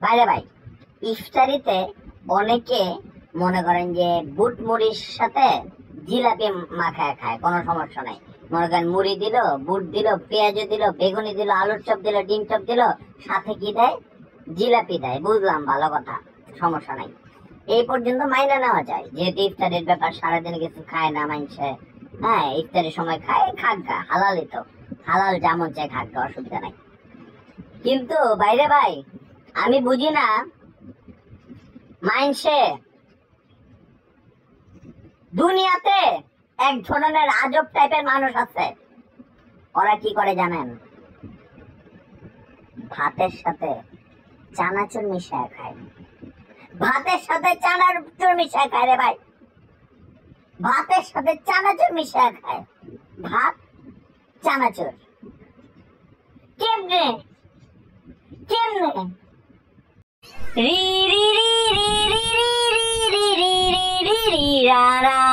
বাইরে ভাই, ইফতারিতে অনেকে মনে করেন যে বুট মুড়ির সাথে জিলাপি মাখায় খায়, কোনো সমস্যা নাই। মনে করেন মুড়ি দিল, বুট দিল, পেঁয়াজ দিল, বেগুনি দিল, আলুর চপ দিল, ডিম চপ দিল, সাথে কি দেয়? জিলাপি দেয়। বুঝলাম, ভালো কথা, সমস্যা নাই। এই পর্যন্ত মাইনা নেওয়া যায়, যেহেতু ইফতারের ব্যাপার, সারাদিন কিছু খায় না মানুষে। হ্যাঁ, ইফতারের সময় খায়, খাগা, হালালই তো, হালাল যেমন চাই খাগা, অসুবিধা নাই। কিন্তু বাইরে ভাই, আমি বুঝি না মাইনসে দুনিয়াতে এক ধরনের আজব টাইপের মানুষ আছে। ওরা কি করে জানেন? ভাতের সাথে চানাচুর মিশায় খায়। ভাতের সাথে চানাচুর মিশায় খায় রে ভাই, ভাতের সাথে চানাচুর মিশায় খায়। ভাত চানাচুর কেমনে কেমনে? রি রি রি রি রি রি রি রি রি রি রা রা